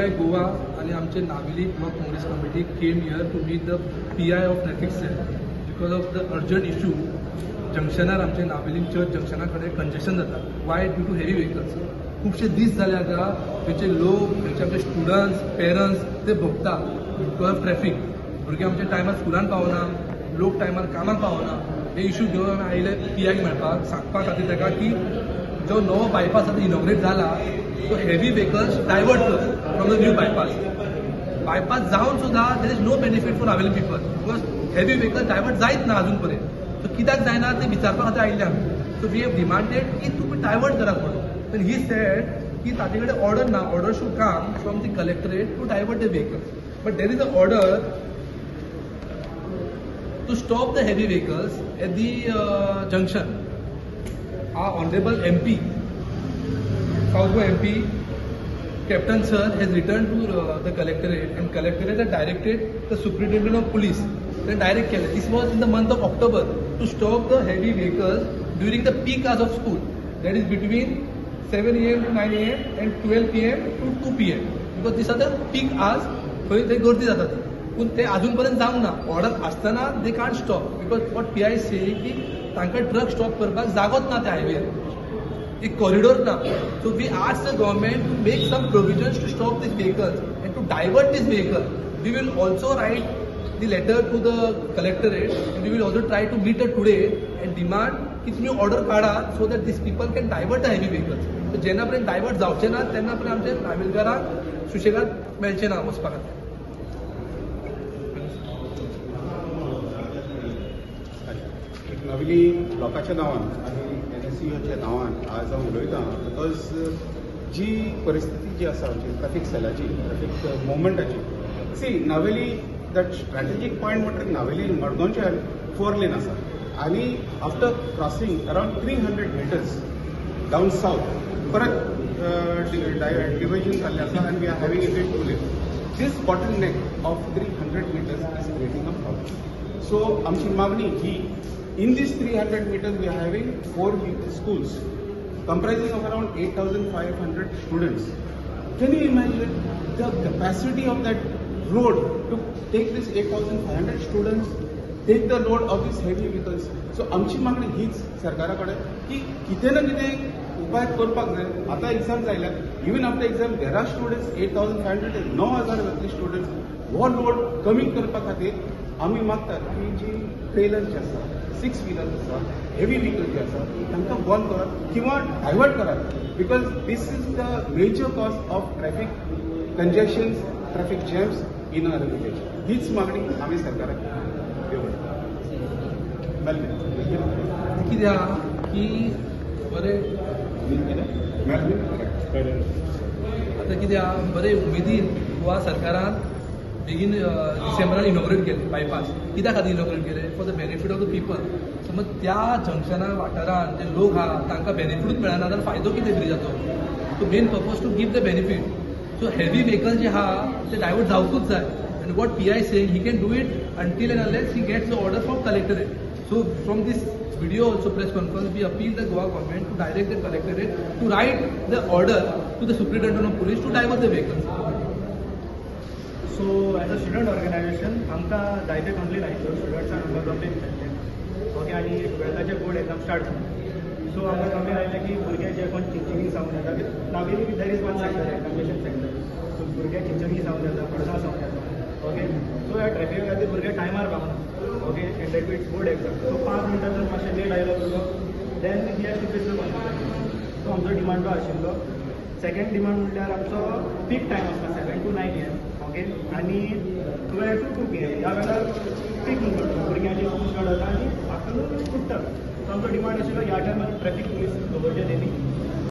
PY Goa and आमचे Navelim Block Congress Committee came here to meet the PI of traffic cell because of the urgent issue. जंक्शनार आमचे Navelim church जंक्शनाकडे congestion जाता. Why? Due to heavy vehicles. खूपशे दीस जाले आता थंयचे लोक थंयचे आमचे स्टुडंट्स पेरंट्स ते भोगता बिकॉज ऑफ ट्रॅफिक. भुरगे आमचे टायमार स्कुलान पावना, लोक टायमार कामाक पावना. हे इश्यू घेवन आमी आयले PIक मेळपाक सांगपा खातीर ताका की जो नवो बायपास आतां इनॉग्रेट जाला तो हेवी व्हेकल्स डायवर्ट कर फ्रॉम द न्यू बायपास जावन सुद्धा there is no benefit for available people because heavy vehicles divert जायत ना अजून पर्यंत. सो कित्याक जायना ते विचारपा खातीर आयिल्ले आमी. सो वी हॅव डिमांडेड की तुमी डायवर्ट करात म्हणून. then he said ki ताजे कडेन ऑर्डर ना, order should come from the collectorate to divert the vehicles, but there is an order to stop the heavy vehicles at the junction. Our honorable MP, South Goa MP Captain Sir has written to the collectorate, and collectorate has directed the superintendent of police then direct केले. This was in the month of October to stop the heavy vehicles during the peak hours of school, that is between 7 AM to 9 AM and 12 PM to 2 PM because these are the peak hours. थंय गर्दी जाता ती. पूण ते अजून पर्यंत जावंक ना. ऑर्डर आसतना they can't stop because what PI से की तांकां ट्रक स्टॉप करपाक जागोच ना त्या हायवेर, एक कॉरिडोर ना. So we ask the government to make some provisions to stop these vehicles and to divert these vehicle. We will also write the letter to the collectorate and we will also try to meet her today and demand की तुम्ही order काढा so that these people can divert the heavy vehicles. so जेन्ना पर्यंत divert जावचे ना तेन्ना पर्यंत आमचे नावेलकारांक सुशेगाद मेळचे ना वचपा खातीर. नावेली लोकांच्या नांवान आनी NSUच्या नांवान आज हांव उलयतां बिकॉज जी परिस्थिती जी आसा आमची ट्रॅफिक सेलाची, ट्रॅफिक मुवमेंटाची, सी नावेली दॅट स्ट्रॅटेजीक पॉयंट म्हणटा नावेली मडगांवच्यान 4 लेन आसा आनी after crossing around 300 meters down south परत डिव्हिजन जाल्लें आसा आनी we are having it 2 lane. This bottleneck of 300 meters is creating a problem. So आमची मागणी ही in these 300 meters we are having 4 schools comprising of around 8,500 students. Can you imagine the capacity of that road to take this 8,500 students, take the load of these heavy vehicles? So आमची मागणी हीच सरकारा कडेन की कितें ना कितें उपाय करपाक जाय. आतां एग्जाम जाल्यात, even after exam there are students 8,500 9,000 जातले स्टुडंट्स. हो लोड कमी करपा खातीर आमी मागतात की जी ट्रेलर जे आसा, 6 व्हीलर्स आसा, हेवी व्हीकल जे आसा तांकां बंद करात किंवा डायवर्ट करात because this is the major cause of traffic congestions, traffic jams in our village. हीच मागणी आमी सरकाराक दवरता. कित्याक की बरें आतां कित्याक बरे उमेदीन गोवा सरकारान बेगीन डिसेंबरान इनॉग्रेट केले बायपास. कित्या खातीर इनॉग्रेट केले? For the benefit of the people. समज त्या जंक्शना वाठारान जे लोक आहा तांकां बेनिफीटूच मेळना जाल्यार फायदो कितें ब्रिजाचो? So main purpose to give the benefit. So heavy vehicle जे आहा ते डायवर्ट जावपूच जाय. आनी what PI saying he can do it until end unless he gets the order from collectorate. So from this video also press conference we appeal the Goa government to direct the collectorate to write the order to the superintendent of police to divert the vehicles. So as a student organization आमकां जायते complain आयिल्ल्यो स्टुडंट्सान आमकां complain केल्ले. Okay आनी 12th board exam start जाली. So आमकां complain आयिल्ले की भुरगे जे कोण चिंचणी सावन येता Navelim there is one sector examination centre. So भुरगे चिंचणी सावन येता, पडसा सावन येता. ओके सो ह्या ट्रॅफिका खातीर भुरगे टायमार पावना. Okay and that it's board exam. So 5 minutes जर मातशें लेट आयलो भुरगो then he has to face the consequences. So आमचो डिमांड तो आशिल्लो. सेकंड डिमांड म्हणल्यार आमचो पीक टायम आसता 7 to 9 AM. ओके आनी 12 to 2 PM ह्या वेळार पीक म्हणटा भुरग्यांची स्कूल स्टार्ट जाता आनी आफ्टरनून सुट्टा. सो आमचो डिमांड आशिल्लो ह्या टायमार ट्रॅफिक पुलीस दवरचे तेमी